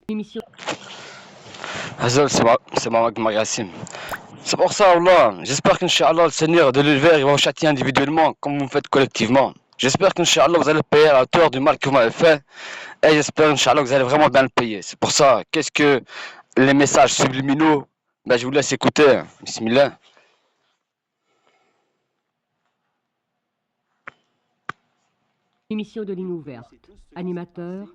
Émission. Hazal, c'est Mohamed Mariassim. C'est pour ça, Allah, j'espère qu'Inch'Allah, le Seigneur de l'univers, il va vous châtier individuellement comme vous me faites collectivement. J'espère qu'Inch'Allah, vous allez payer à la hauteur du mal que vous m'avez fait. Et j'espère, Inch'Allah, que vous allez vraiment bien le payer. C'est pour ça, qu'est-ce que les messages subliminaux? Ben, je vous laisse écouter. Bismillah. Émission de ligne ouverte. Animateur.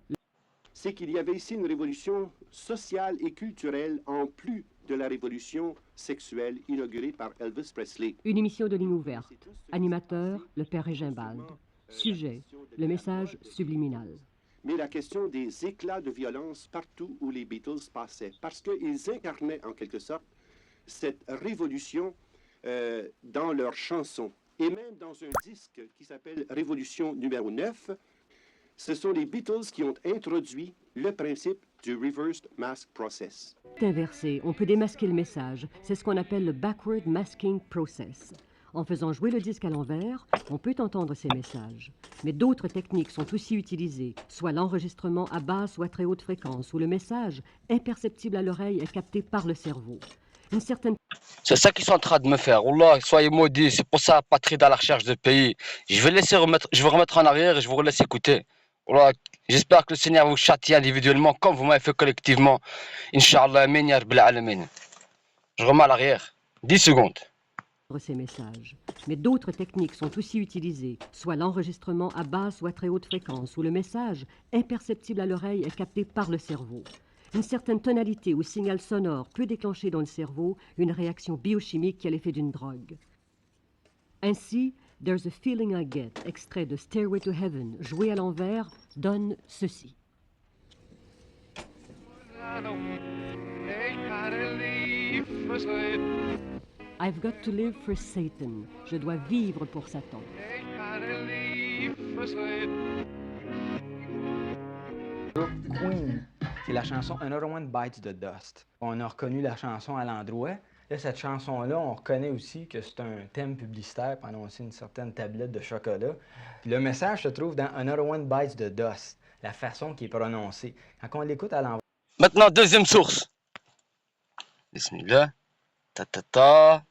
C'est qu'il y avait ici une révolution sociale et culturelle en plus de la révolution sexuelle inaugurée par Elvis Presley. Une émission de ligne ouverte. Animateur, le père Régimbald. Sujet, le message subliminal. Mais la question des éclats de violence partout où les Beatles passaient, parce qu'ils incarnaient en quelque sorte cette révolution dans leurs chansons. Et même dans un disque qui s'appelle Révolution numéro 9, ce sont les Beatles qui ont introduit le principe du reversed mask process. Inversé, on peut démasquer le message. C'est ce qu'on appelle le backward masking process. En faisant jouer le disque à l'envers, on peut entendre ces messages. Mais d'autres techniques sont aussi utilisées, soit l'enregistrement à basse ou à très haute fréquence, où le message, imperceptible à l'oreille, est capté par le cerveau. Une certaine... C'est ça qu'ils sont en train de me faire. Allah, soyez maudits. C'est pour ça, patrie dans la recherche de pays. Je vais remettre en arrière et je vous laisse écouter. Allah, j'espère que le Seigneur vous châtie individuellement comme vous m'avez fait collectivement. Inch'Allah, amin ya rabbil alamin. Je remets à l'arrière. 10 secondes. ces messages. Mais d'autres techniques sont aussi utilisées, soit l'enregistrement à basse ou à très haute fréquence, où le message, imperceptible à l'oreille, est capté par le cerveau. Une certaine tonalité ou signal sonore peut déclencher dans le cerveau une réaction biochimique qui a l'effet d'une drogue. Ainsi, There's a Feeling I Get, extrait de Stairway to Heaven, joué à l'envers, donne ceci. I've got to live for Satan. Je dois vivre pour Satan. Queen, c'est la chanson Another One Bites the Dust. On a reconnu la chanson à l'endroit. Là, cette chanson-là, on reconnaît aussi que c'est un thème publicitaire pour annoncer une certaine tablette de chocolat. Puis le message se trouve dans Another One Bites the Dust, la façon qui est prononcée. Quand on l'écoute à l'envers... Maintenant, deuxième source. Bismillah. Ta ta ta.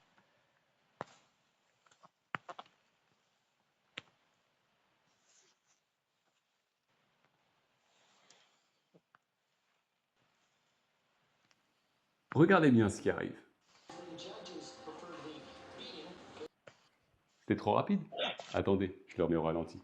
Regardez bien ce qui arrive. C'était trop rapide. Attendez, je le remets au ralenti.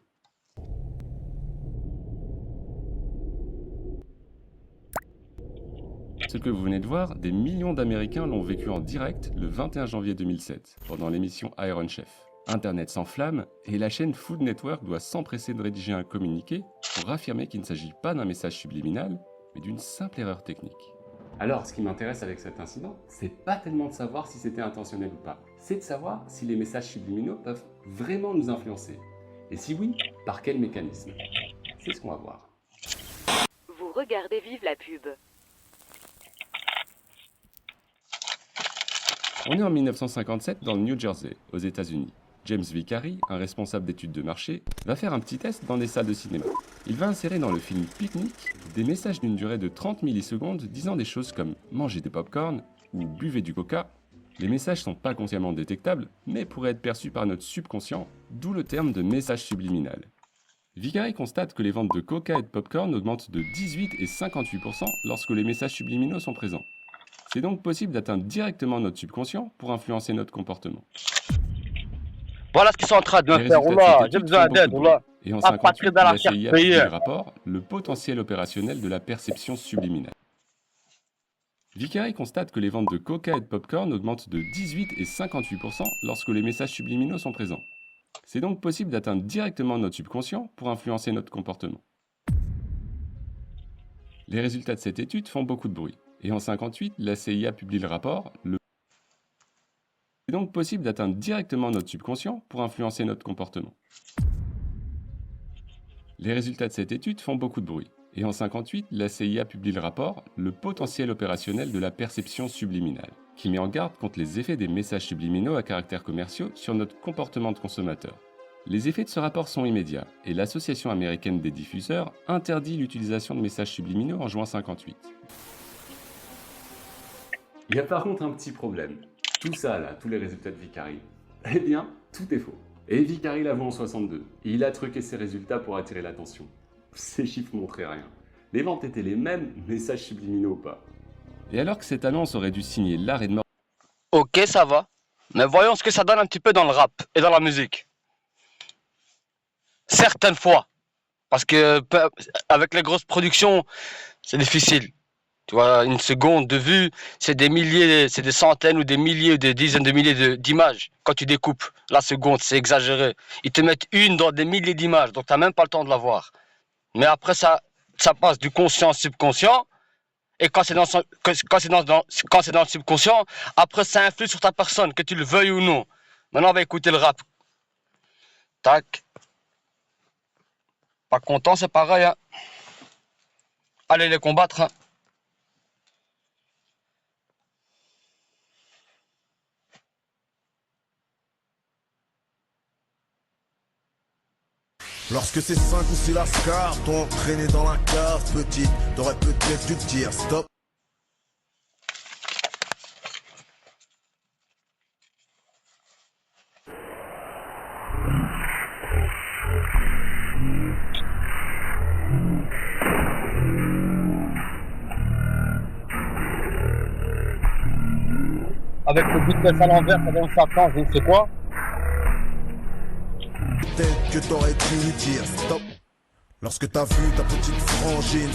Ce que vous venez de voir, des millions d'Américains l'ont vécu en direct le 21 janvier 2007, pendant l'émission Iron Chef. Internet s'enflamme et la chaîne Food Network doit s'empresser de rédiger un communiqué pour affirmer qu'il ne s'agit pas d'un message subliminal, mais d'une simple erreur technique. Alors, ce qui m'intéresse avec cet incident, c'est pas tellement de savoir si c'était intentionnel ou pas, c'est de savoir si les messages subliminaux peuvent vraiment nous influencer. Et si oui, par quel mécanisme? C'est ce qu'on va voir. Vous regardez Vive la pub. On est en 1957 dans le New Jersey, aux États-Unis. James Vicary, un responsable d'études de marché, va faire un petit test dans des salles de cinéma. Il va insérer dans le film Picnic des messages d'une durée de 30 millisecondes disant des choses comme « mangez des pop-corn » ou « buvez du coca ». Les messages sont pas consciemment détectables, mais pourraient être perçus par notre subconscient, d'où le terme de message subliminal. Vicary constate que les ventes de coca et de pop-corn augmentent de 18 et 58% lorsque les messages subliminaux sont présents. C'est donc possible d'atteindre directement notre subconscient pour influencer notre comportement. Voilà ce qu'ils sont en train de me Les faire. résultats de Oula, cette j'ai étude besoin font beaucoup d'aide. de Oula. bruit. Et en Ah, pas 58, que dans la la CIA recherche publie payée. le rapport « Le potentiel opérationnel de la perception subliminale ». Vicary constate que les ventes de coca et de pop-corn augmentent de 18 et 58% lorsque les messages subliminaux sont présents. C'est donc possible d'atteindre directement notre subconscient pour influencer notre comportement. Les résultats de cette étude font beaucoup de bruit. Et en 58, la CIA publie le rapport « C'est donc possible d'atteindre directement notre subconscient pour influencer notre comportement. » Les résultats de cette étude font beaucoup de bruit. Et en 58, la CIA publie le rapport « Le potentiel opérationnel de la perception subliminale », qui met en garde contre les effets des messages subliminaux à caractère commerciaux sur notre comportement de consommateur. Les effets de ce rapport sont immédiats, et l'Association américaine des diffuseurs interdit l'utilisation de messages subliminaux en juin 58. Il y a par contre un petit problème. Tout ça là, tous les résultats de Vicari, eh bien, tout est faux. Et Vicari l'avoue en 62. Il a truqué ses résultats pour attirer l'attention. Ces chiffres montraient rien. Les ventes étaient les mêmes, messages subliminaux ou pas. Et alors que cette annonce aurait dû signer l'arrêt de mort... Ok, ça va. Mais voyons ce que ça donne un petit peu dans le rap et dans la musique. Certaines fois. Parce que avec les grosses productions, c'est difficile. Tu vois, une seconde de vue, c'est des milliers, c'est des centaines ou des milliers ou des dizaines de milliers d'images. Quand tu découpes la seconde, c'est exagéré. Ils te mettent une dans des milliers d'images, donc tu n'as même pas le temps de la voir. Mais après, ça passe du conscient au subconscient. Et quand c'est dans le subconscient, après, ça influe sur ta personne, que tu le veuilles ou non. Maintenant, on va écouter le rap. Tac. Pas content, c'est pareil. Hein. Allez les combattre. Hein. Lorsque ces 5 ou 6 lascars t'ont traîné dans la cave, petite, t'aurais peut-être dû te dire stop. Avec le but de à l'envers, ça donne ça quand, je ne sais quoi. Peut-être que t'aurais dû lui dire stop. Lorsque t'as vu ta petite frangine